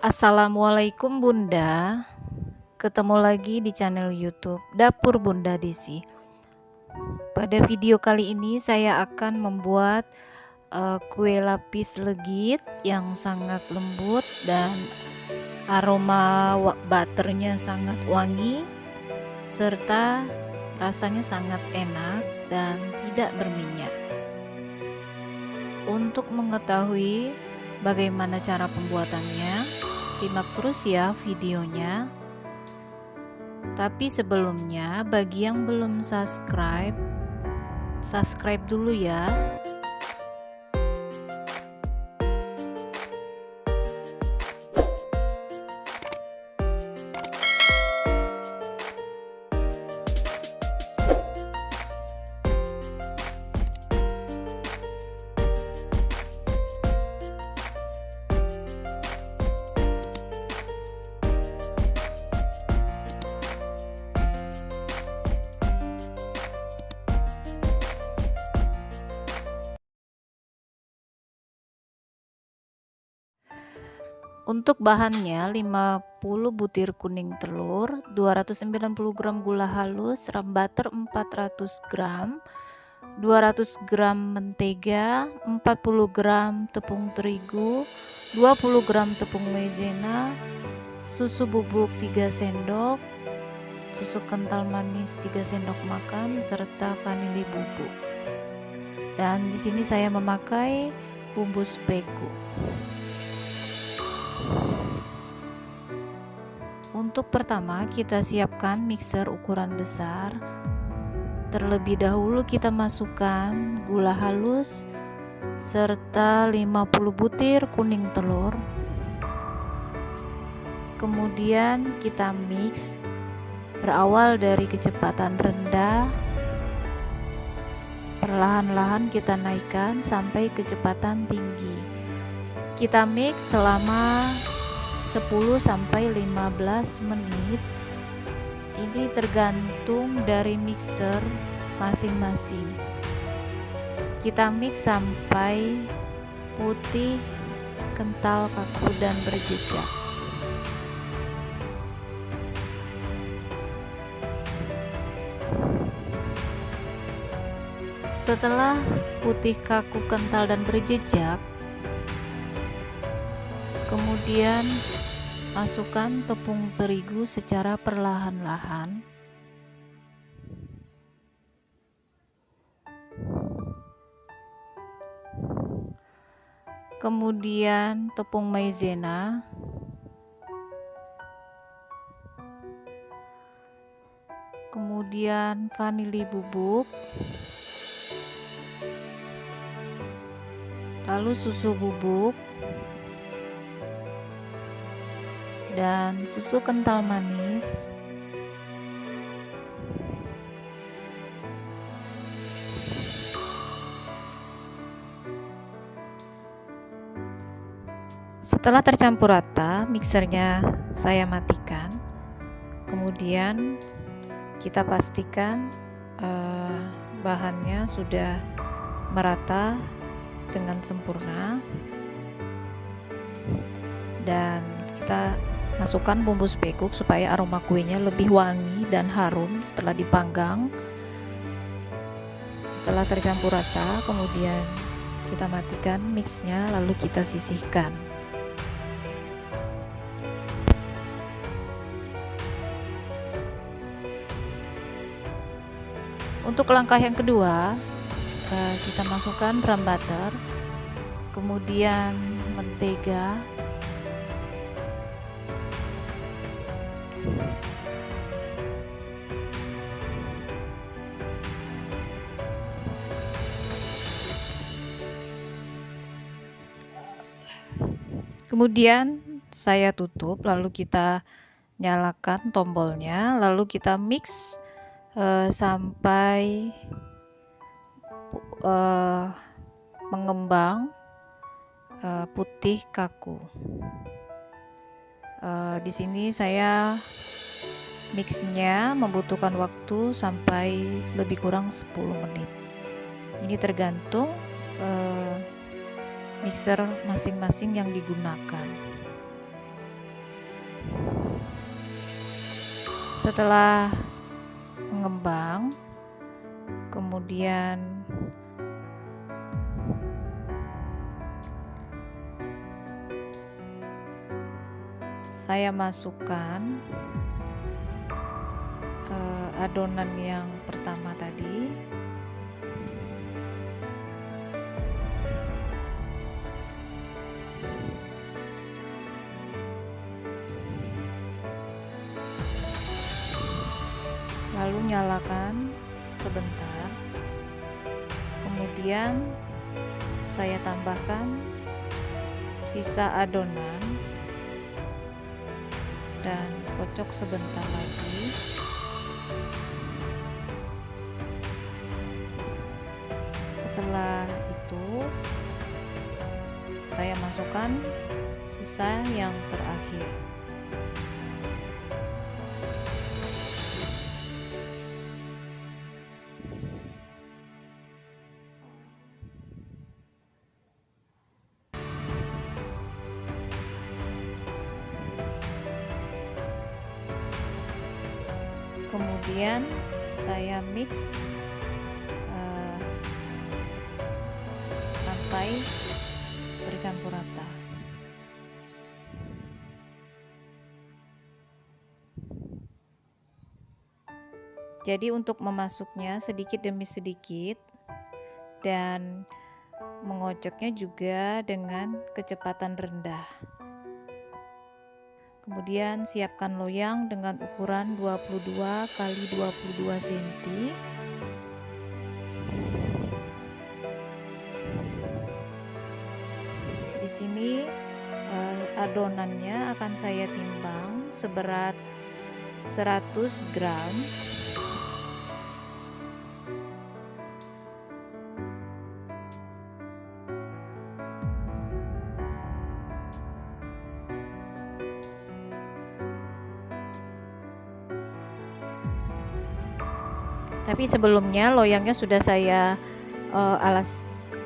Assalamualaikum Bunda, ketemu lagi di channel YouTube Dapur Bunda Desi. Pada video kali ini saya akan membuat kue lapis legit yang sangat lembut dan aroma butternya sangat wangi serta rasanya sangat enak dan tidak berminyak. Untuk mengetahui bagaimana cara pembuatannya, simak terus ya videonya. Tapi sebelumnya, bagi yang belum subscribe dulu ya. Untuk bahannya 50 butir kuning telur, 290 gram gula halus, ram butter 400 gram, 200 gram mentega, 40 gram tepung terigu, 20 gram tepung maizena, susu bubuk 3 sendok, susu kental manis 3 sendok makan serta vanili bubuk. Dan di sini saya memakai bumbu speku. Untuk pertama kita siapkan mixer ukuran besar. Terlebih dahulu kita masukkan gula halus serta 50 butir kuning telur. Kemudian kita mix berawal dari kecepatan rendah. Perlahan-lahan kita naikkan sampai kecepatan tinggi. Kita mix selama 10-15 menit. Ini tergantung dari mixer masing-masing. Kita mix sampai putih, kental, kaku dan berjejak. Setelah putih, kaku, kental dan berjejak, kemudian masukkan tepung terigu secara perlahan-lahan. Kemudian tepung maizena. Kemudian vanili bubuk. Lalu susu bubuk. Dan susu kental manis. Setelah tercampur rata, mixernya saya matikan. Kemudian kita pastikan bahannya sudah merata dengan sempurna. Dan kita masukkan bumbu spekuk supaya aroma kuenya lebih wangi dan harum setelah dipanggang. Setelah tercampur rata, kemudian kita matikan mixnya, lalu kita sisihkan. Untuk langkah yang kedua, kita masukkan ram butter, kemudian mentega, kemudian saya tutup, lalu kita nyalakan tombolnya, lalu kita mix sampai mengembang putih kaku. Di sini saya mixnya membutuhkan waktu sampai lebih kurang 10 menit. Ini tergantung mixer masing-masing yang digunakan. Setelah mengembang, kemudian saya masukkan adonan yang pertama tadi. Lalu nyalakan sebentar. Kemudian saya tambahkan sisa adonan dan kocok sebentar lagi. Setelah itu saya masukkan sisa yang terakhir. Kemudian saya mix sampai bercampur rata. Jadi untuk memasuknya sedikit demi sedikit dan mengocoknya juga dengan kecepatan rendah. Kemudian siapkan loyang dengan ukuran 22 x 22 cm. Di sini adonannya akan saya timbang seberat 100 gram. Tapi sebelumnya loyangnya sudah saya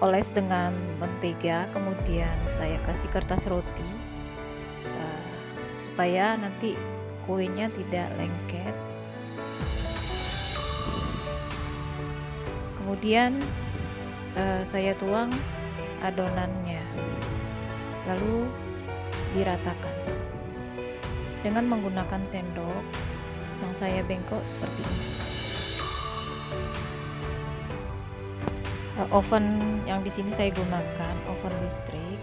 oles dengan mentega, kemudian saya kasih kertas roti supaya nanti kuenya tidak lengket. Kemudian saya tuang adonannya, lalu diratakan dengan menggunakan sendok yang saya bengkok seperti ini. Oven yang di sini saya gunakan oven listrik.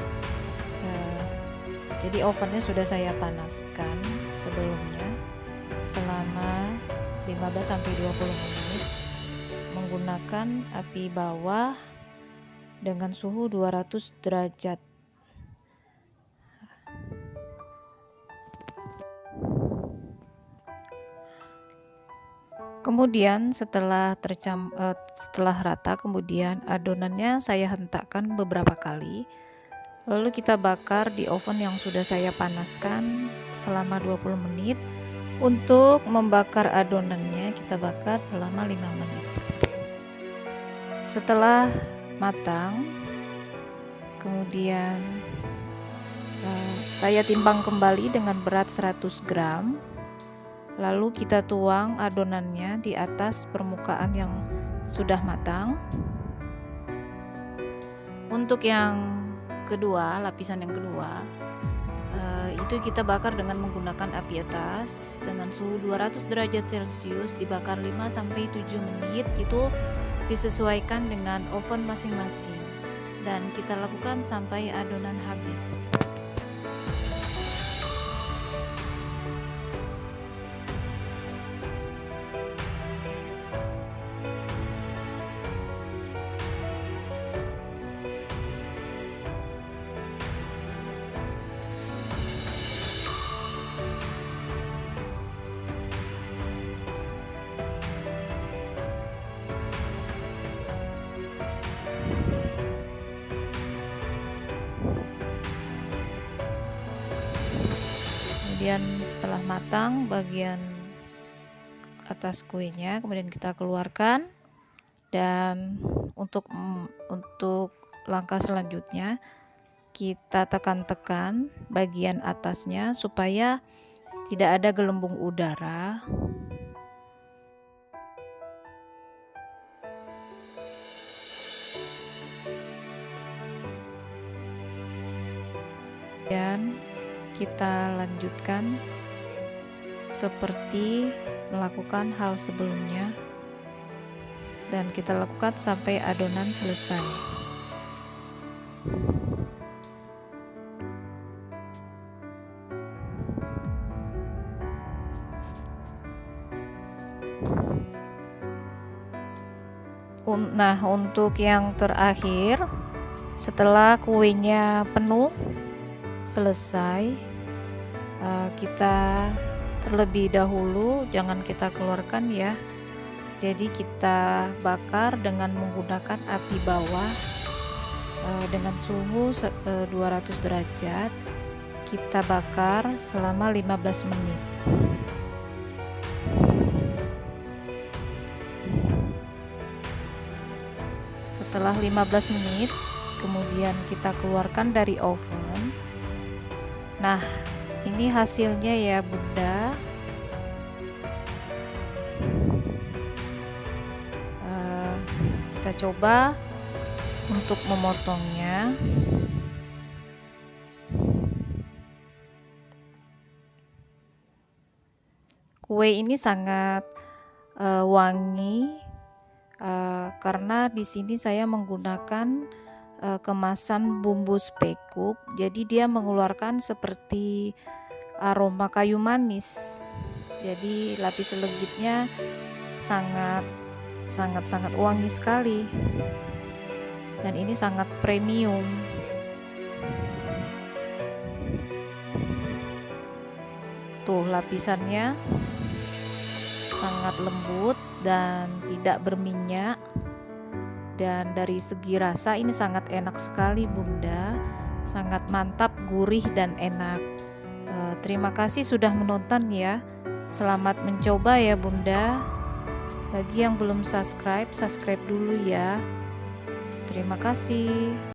Jadi ovennya sudah saya panaskan sebelumnya selama 15-20 menit menggunakan api bawah dengan suhu 200 derajat. Kemudian setelah rata, kemudian adonannya saya hentakkan beberapa kali. Lalu kita bakar di oven yang sudah saya panaskan selama 20 menit. Untuk membakar adonannya kita bakar selama 5 menit. Setelah matang, kemudian saya timbang kembali dengan berat 100 gram. Lalu kita tuang adonannya di atas permukaan yang sudah matang. Untuk yang kedua, lapisan yang kedua, itu kita bakar dengan menggunakan api atas dengan suhu 200 derajat Celcius, dibakar 5-7 menit. Itu disesuaikan dengan oven masing-masing dan kita lakukan sampai adonan habis. Kemudian setelah matang bagian atas kuenya, kemudian kita keluarkan. Dan untuk langkah selanjutnya kita tekan-tekan bagian atasnya supaya tidak ada gelembung udara. kemudian kita lanjutkan seperti melakukan hal sebelumnya, dan kita lakukan sampai adonan selesai. Nah, untuk yang terakhir, setelah kuenya penuh selesai, kita terlebih dahulu jangan kita keluarkan ya. Jadi kita bakar dengan menggunakan api bawah dengan suhu 200 derajat. Kita bakar selama 15 menit. Setelah 15 menit, kemudian kita keluarkan dari oven. Nah, ini hasilnya ya Bunda. Kita coba untuk memotongnya. Kue ini sangat wangi karena di sini saya menggunakan kemasan bumbu spekuk, jadi dia mengeluarkan seperti aroma kayu manis. Jadi lapis legitnya sangat wangi sekali, dan ini sangat premium. Tuh, lapisannya sangat lembut dan tidak berminyak, dan dari segi rasa ini sangat enak sekali Bunda, sangat mantap, gurih dan enak. Terima kasih sudah menonton ya. Selamat mencoba ya Bunda. Bagi yang belum subscribe, subscribe dulu ya. Terima kasih.